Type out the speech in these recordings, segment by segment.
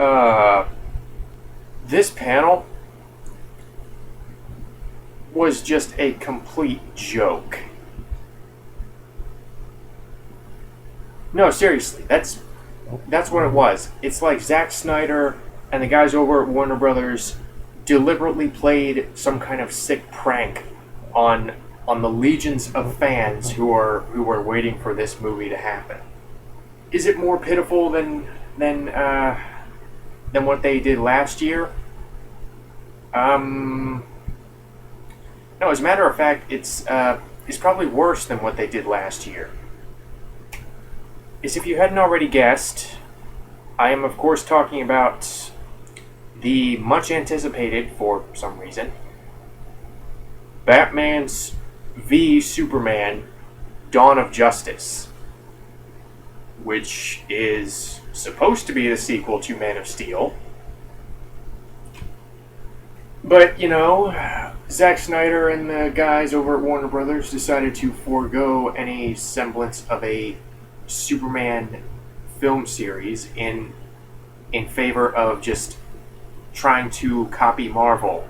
Uh, this panel was just a complete joke. No, seriously, that's what it was. It's like Zack Snyder and the guys over at Warner Brothers deliberately played some kind of sick prank on the legions of fans who are waiting for this movie to happen. Is it more pitiful than what they did last year? No. As a matter of fact, it's probably worse than what they did last year. As if you hadn't already guessed, I am of course talking about the much anticipated, for some reason, Batman's v Superman: Dawn of Justice, which is supposed to be the sequel to Man of Steel. But, Zack Snyder and the guys over at Warner Brothers decided to forego any semblance of a Superman film series in favor of just trying to copy Marvel,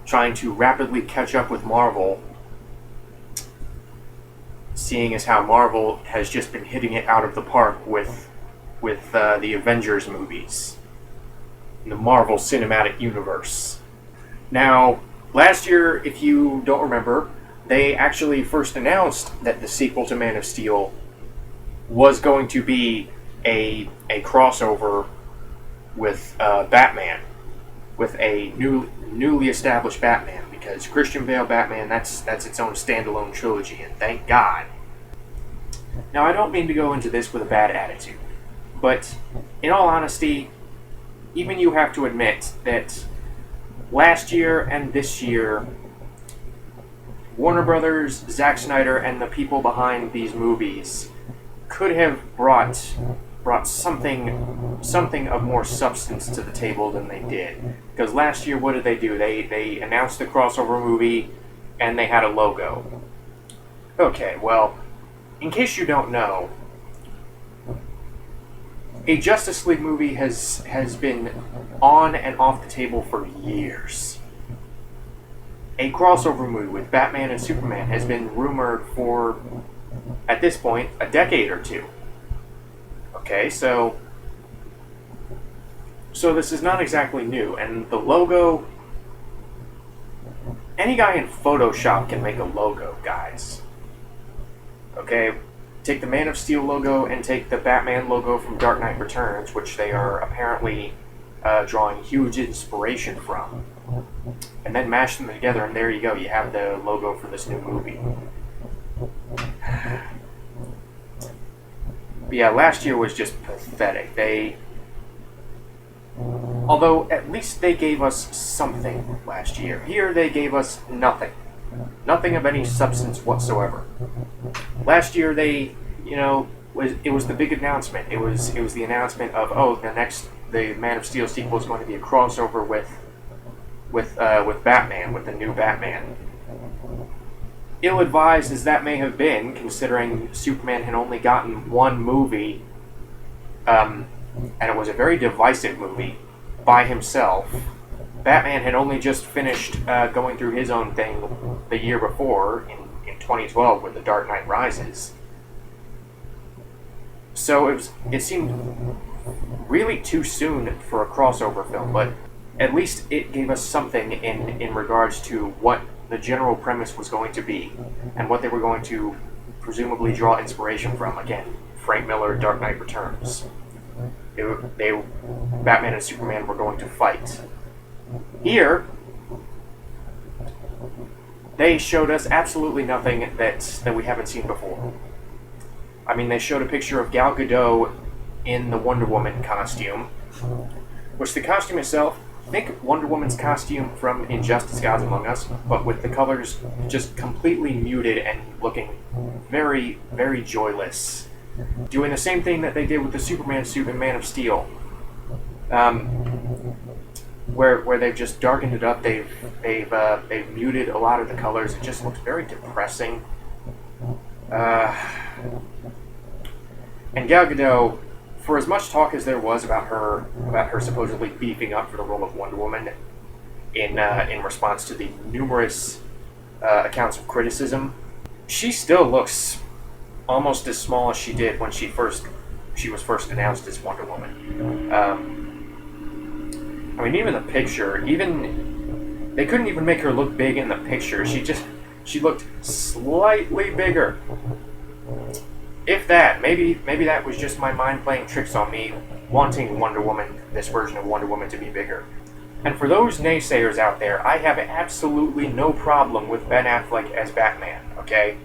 trying to rapidly catch up with Marvel, seeing as how Marvel has just been hitting it out of the park with the Avengers movies, in the Marvel Cinematic Universe. Now, last year, if you don't remember, they actually first announced that the sequel to Man of Steel was going to be a crossover with Batman, with a newly established Batman, because Christian Bale Batman, that's its own standalone trilogy, and thank God. Now, I don't mean to go into this with a bad attitude, but in all honesty, even you have to admit that last year and this year, Warner Brothers, Zack Snyder, and the people behind these movies could have brought something of more substance to the table than they did. Because last year, what did they do? They announced the crossover movie, and they had a logo. Okay, well, in case you don't know, a Justice League movie has been on and off the table for years. A crossover movie with Batman and Superman has been rumored for, at this point, a decade or two. Okay, so this is not exactly new, and the logo, any guy in Photoshop can make a logo, guys. Okay, take the Man of Steel logo and take the Batman logo from Dark Knight Returns, which they are apparently drawing huge inspiration from, and then mash them together, and there you go, you have the logo for this new movie. But yeah, last year was just pathetic. Although at least they gave us something last year. Here they gave us nothing. Nothing of any substance whatsoever. Last year it was the big announcement. It was the announcement of, the Man of Steel sequel is going to be a crossover with Batman, with the new Batman. Ill-advised as that may have been, considering Superman had only gotten one movie, and it was a very divisive movie by himself. Batman had only just finished going through his own thing the year before, in 2012, with The Dark Knight Rises. So it seemed really too soon for a crossover film, but at least it gave us something in regards to what the general premise was going to be, and what they were going to presumably draw inspiration from. Again, Frank Miller, Dark Knight Returns. Batman and Superman were going to fight. Here, they showed us absolutely nothing that we haven't seen before. I mean, they showed a picture of Gal Gadot in the Wonder Woman costume, which the costume itself, think Wonder Woman's costume from Injustice: Gods Among Us, but with the colors just completely muted and looking very, very joyless. Doing the same thing that they did with the Superman suit in Man of Steel, where they've just darkened it up. They've muted a lot of the colors. It just looks very depressing. And Gal Gadot, for as much talk as there was about her supposedly beefing up for the role of Wonder Woman in response to the numerous accounts of criticism, she still looks almost as small as she did when she was first announced as Wonder Woman. I mean, even the picture, they couldn't even make her look big in the picture. She looked slightly bigger. If that, maybe that was just my mind playing tricks on me, wanting Wonder Woman, this version of Wonder Woman, to be bigger. And for those naysayers out there, I have absolutely no problem with Ben Affleck as Batman, okay?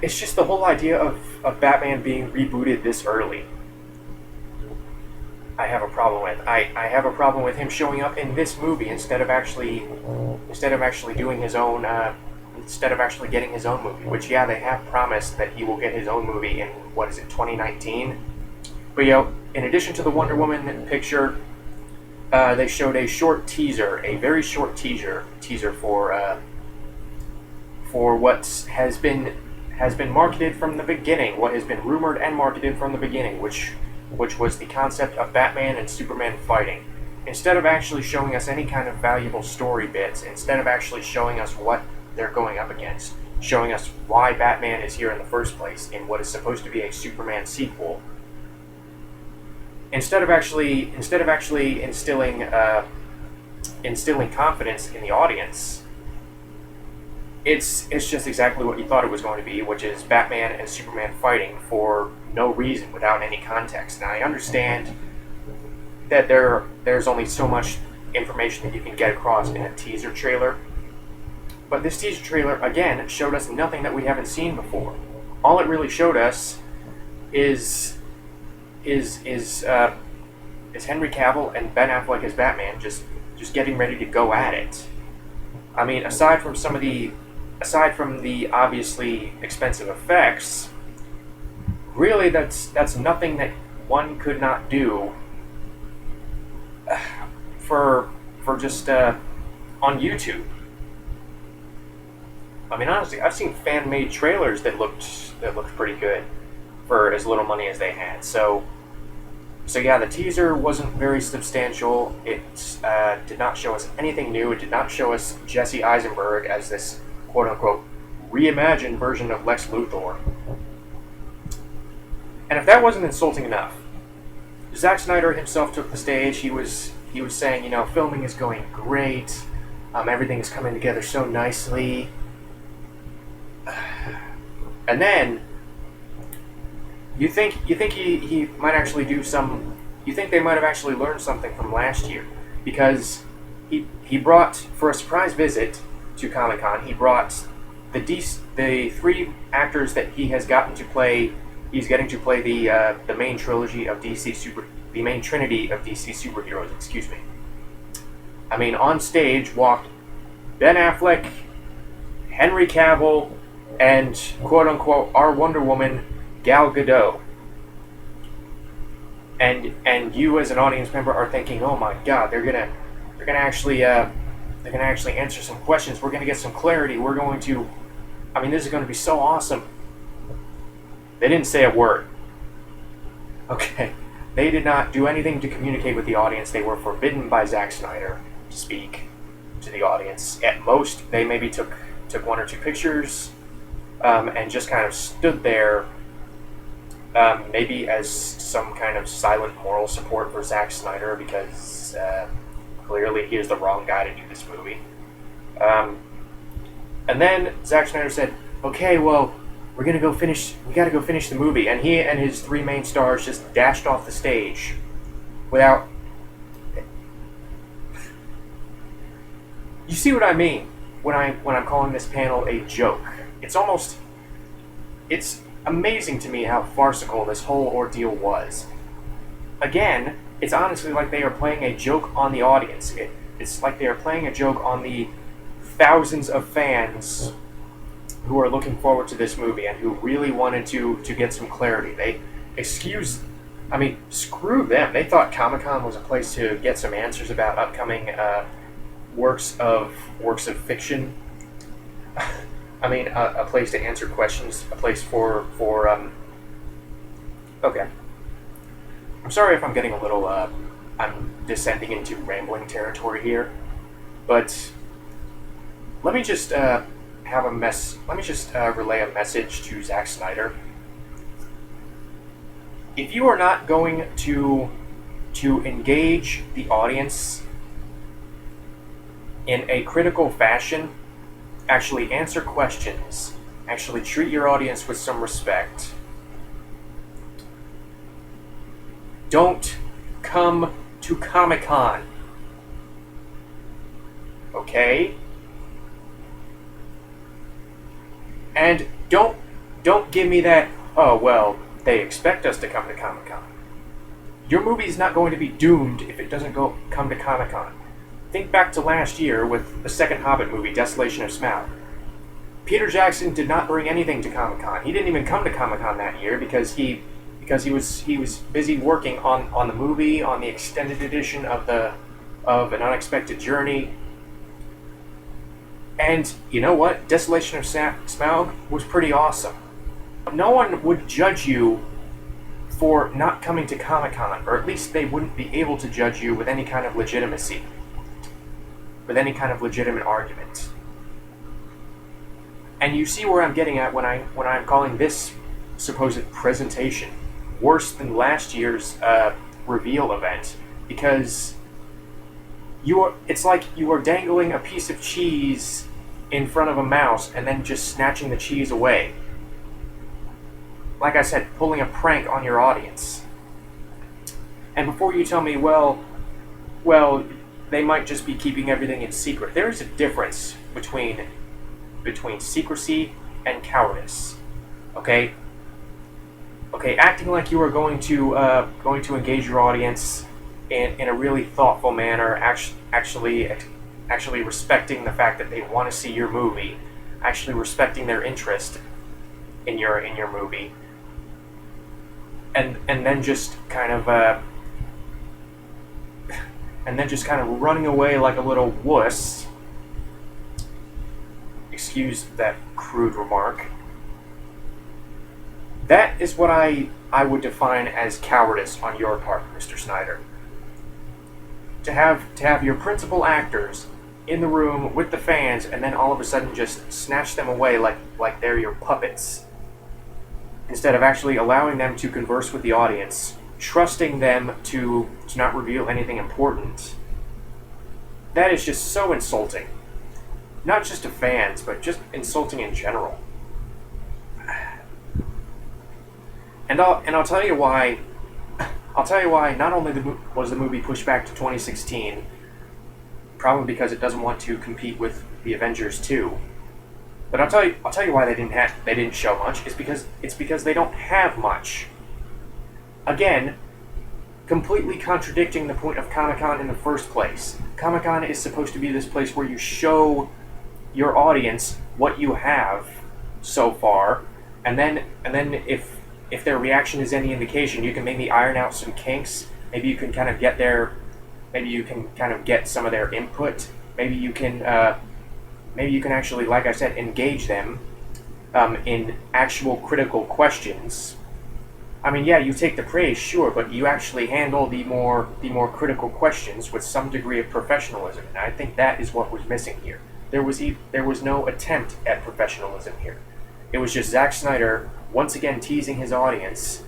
It's just the whole idea of Batman being rebooted this early. I have a problem with. I have a problem with him showing up in this movie instead of actually doing his own instead of actually getting his own movie, which, yeah, they have promised that he will get his own movie in, 2019? But, in addition to the Wonder Woman picture, they showed a very short teaser for what has been marketed from the beginning, what has been rumored and marketed from the beginning, which was the concept of Batman and Superman fighting. Instead of actually showing us any kind of valuable story bits, instead of actually showing us what they're going up against, showing us why Batman is here in the first place in what is supposed to be a Superman sequel, instead of actually instilling confidence in the audience, it's just exactly what you thought it was going to be, which is Batman and Superman fighting for no reason, without any context. Now, I understand that there's only so much information that you can get across in a teaser trailer, but this teaser trailer, again, showed us nothing that we haven't seen before. All it really showed us is Henry Cavill and Ben Affleck as Batman just getting ready to go at it. I mean, aside from the obviously expensive effects, really that's nothing that one could not do for just on YouTube. I mean, honestly, I've seen fan-made trailers that looked pretty good for as little money as they had. So yeah, the teaser wasn't very substantial. It did not show us anything new. It did not show us Jesse Eisenberg as this quote-unquote reimagined version of Lex Luthor. And if that wasn't insulting enough, Zack Snyder himself took the stage. He was saying, filming is going great. Everything is coming together so nicely. And then you think he might actually do some. You think they might have actually learned something from last year, because he brought, for a surprise visit to Comic-Con, he brought the three actors that he has gotten to play. He's getting to play the main trilogy of the main trinity of DC superheroes. Excuse me. I mean, on stage walked Ben Affleck, Henry Cavill, and quote-unquote our Wonder Woman, Gal Gadot. And you as an audience member are thinking, oh my God, they're gonna actually answer some questions. We're gonna get some clarity. This is gonna be so awesome. They didn't say a word. Okay, they did not do anything to communicate with the audience. They were forbidden by Zack Snyder to speak to the audience. At most, they maybe took one or two pictures. And just kind of stood there, maybe as some kind of silent moral support for Zack Snyder, because clearly he is the wrong guy to do this movie. And then Zack Snyder said, "Okay, well, we gotta go finish the movie," and he and his three main stars just dashed off the stage without. You see what I mean when I'm calling this panel a joke? It's amazing to me how farcical this whole ordeal was. Again, it's honestly like they are playing a joke on the audience. It's like they are playing a joke on the thousands of fans who are looking forward to this movie and who really wanted to get some clarity. Screw them. They thought Comic-Con was a place to get some answers about upcoming works of fiction. A place to answer questions, a place for Okay. I'm sorry if I'm getting a little, I'm descending into rambling territory here, but let me just, relay a message to Zack Snyder. If you are not going to engage the audience in a critical fashion, actually answer questions, actually treat your audience with some respect, don't come to Comic-Con. Okay? And don't give me that, oh well, they expect us to come to Comic-Con. Your movie's not going to be doomed if it doesn't come to Comic-Con. Think back to last year with the second Hobbit movie, Desolation of Smaug. Peter Jackson did not bring anything to Comic-Con. He didn't even come to Comic-Con that year because he was busy working on the movie, on the extended edition of An Unexpected Journey. And you know what? Desolation of Smaug was pretty awesome. No one would judge you for not coming to Comic-Con, or at least they wouldn't be able to judge you with any kind of legitimacy, with any kind of legitimate argument. And you see where I'm getting at when I'm calling this supposed presentation worse than last year's reveal event, because it's like you are dangling a piece of cheese in front of a mouse and then just snatching the cheese away. Like I said, pulling a prank on your audience. And before you tell me, well, they might just be keeping everything in secret. There is a difference between secrecy and cowardice. Okay? Okay, acting like you are going to engage your audience in a really thoughtful manner, actually respecting the fact that they want to see your movie, actually respecting their interest in your movie, and then just kind of running away like a little wuss. Excuse that crude remark. That is what I would define as cowardice on your part, Mr. Snyder. To have your principal actors in the room with the fans and then all of a sudden just snatch them away like they're your puppets, instead of actually allowing them to converse with the audience, trusting them to not reveal anything important. That is just so insulting. Not just to fans, but just insulting in general. And I'll tell you why. I'll tell you why. Not only was the movie pushed back to 2016, probably because it doesn't want to compete with the Avengers 2. But I'll tell you why they didn't show much. It's because they don't have much. Again, completely contradicting the point of Comic-Con in the first place. Comic-Con is supposed to be this place where you show your audience what you have so far, and then if their reaction is any indication, you can maybe iron out some kinks. Maybe you can kind of get some of their input. Maybe you can actually, like I said, engage them in actual critical questions. I mean, yeah, you take the praise, sure, but you actually handle the more critical questions with some degree of professionalism, and I think that is what was missing here. There was no attempt at professionalism here. It was just Zack Snyder once again teasing his audience,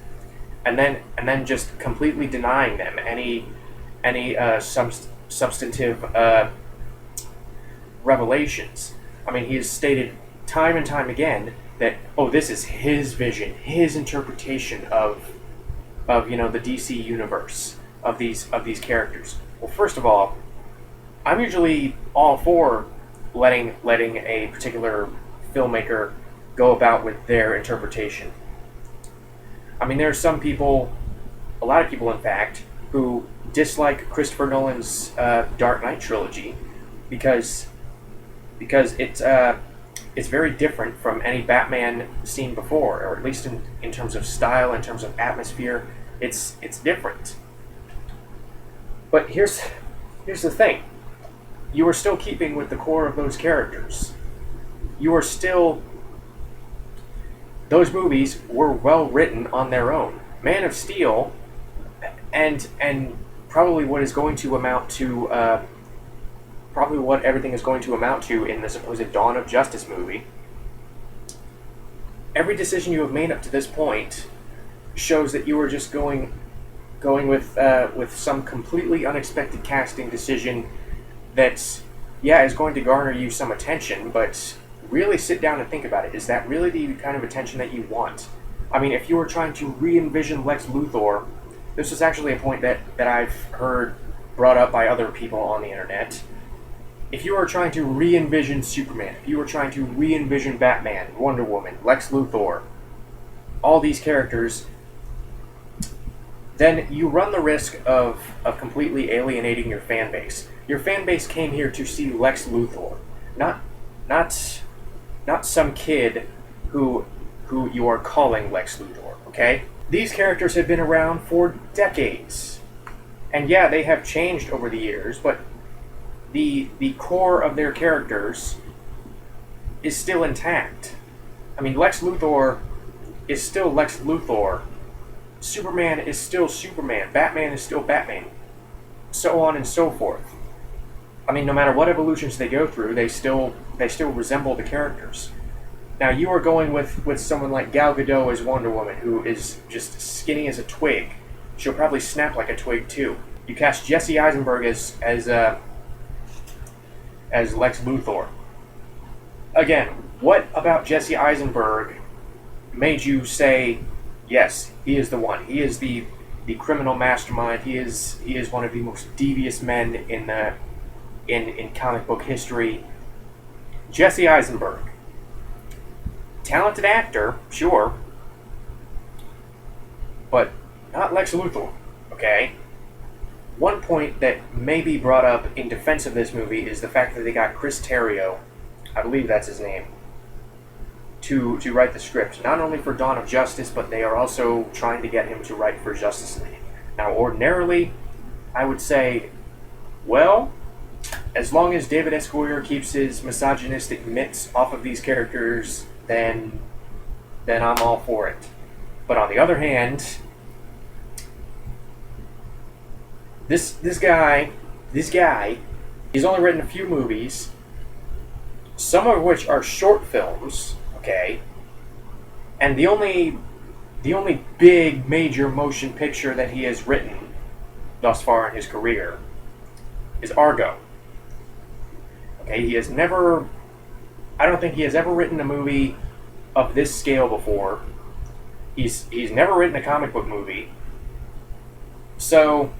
and then just completely denying them any substantive revelations. I mean, he has stated time and time again that, oh, this is his vision, his interpretation of the DC universe, of these characters. Well, first of all, I'm usually all for letting a particular filmmaker go about with their interpretation. I mean, there are some people, a lot of people in fact, who dislike Christopher Nolan's Dark Knight trilogy because it's very different from any Batman seen before, or at least in terms of style, in terms of atmosphere, it's different. But here's the thing. You are still keeping with the core of those characters. You are still... Those movies were well written on their own. Man of Steel, and probably what is going to amount to probably what everything is going to amount to in the supposed Dawn of Justice movie. Every decision you have made up to this point shows that you are just going with some completely unexpected casting decision that, yeah, is going to garner you some attention, but really sit down and think about it. Is that really the kind of attention that you want? I mean, if you were trying to re-envision Lex Luthor, this is actually a point that I've heard brought up by other people on the internet. If you were trying to re-envision Superman, if you were trying to re-envision Batman, Wonder Woman, Lex Luthor, all these characters, then you run the risk of completely alienating your fan base. Your fan base came here to see Lex Luthor, not some kid who you are calling Lex Luthor, okay? These characters have been around for decades. And yeah, they have changed over the years, but the core of their characters is still intact. I mean, Lex Luthor is still Lex Luthor. Superman is still Superman. Batman is still Batman. So on and so forth. I mean, no matter what evolutions they go through, they still resemble the characters. Now, you are going with someone like Gal Gadot as Wonder Woman, who is just skinny as a twig. She'll probably snap like a twig, too. You cast Jesse Eisenberg as Lex Luthor. Again, what about Jesse Eisenberg made you say, yes, he is the one. He is the criminal mastermind. He is one of the most devious men in comic book history. Jesse Eisenberg. Talented actor, sure, but not Lex Luthor, okay? One point that may be brought up in defense of this movie is the fact that they got Chris Terrio, I believe that's his name, to write the script, not only for Dawn of Justice, but they are also trying to get him to write for Justice League. Now, ordinarily, I would say, well, as long as David S. Goyer keeps his misogynistic mitts off of these characters, then I'm all for it. But on the other hand, this guy, he's only written a few movies, some of which are short films, okay? And the only big major motion picture that he has written thus far in his career is Argo. Okay, I don't think he has ever written a movie of this scale before. He's never written a comic book movie. So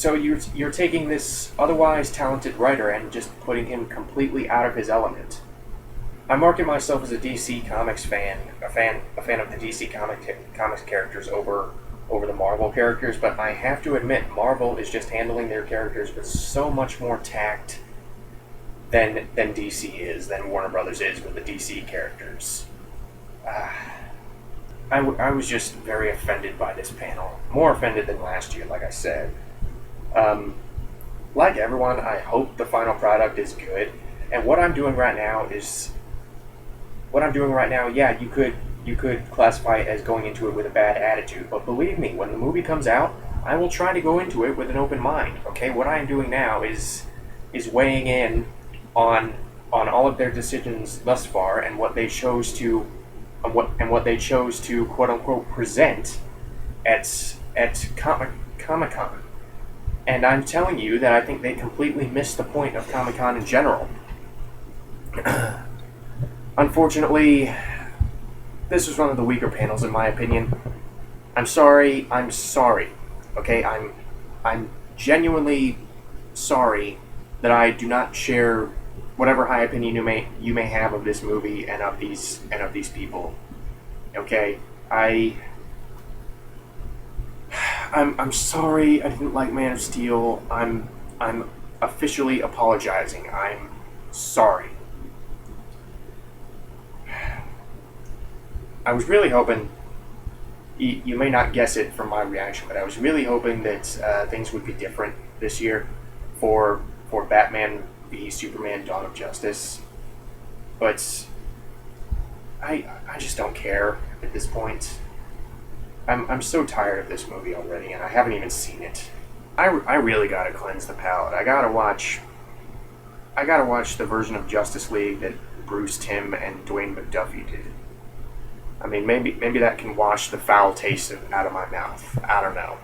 you're taking this otherwise talented writer and just putting him completely out of his element. I market myself as a DC Comics fan, a fan of the DC Comics characters over the Marvel characters, but I have to admit, Marvel is just handling their characters with so much more tact than DC is, than Warner Brothers is with the DC characters. I was just very offended by this panel. More offended than last year, like I said. Like everyone, I hope the final product is good. And what I'm doing right now, yeah, you could classify it as going into it with a bad attitude. But believe me, when the movie comes out, I will try to go into it with an open mind. Okay, what I am doing now is weighing in on all of their decisions thus far and what they chose to quote unquote present at Comic-Con. And I'm telling you that I think they completely missed the point of Comic-Con in general. Unfortunately, this was one of the weaker panels in my opinion. I'm sorry. Okay, I'm genuinely sorry that I do not share whatever high opinion you may have of this movie and of these people. Okay, I'm sorry I didn't like Man of Steel. I'm officially apologizing. I'm sorry. I was really hoping, you may not guess it from my reaction, but I was really hoping that things would be different this year for Batman v Superman Dawn of Justice. But I just don't care at this point. I'm so tired of this movie already, and I haven't even seen it. I really gotta cleanse the palate. I gotta watch the version of Justice League that Bruce Timm and Dwayne McDuffie did. I mean, maybe that can wash the foul taste out of my mouth. I don't know.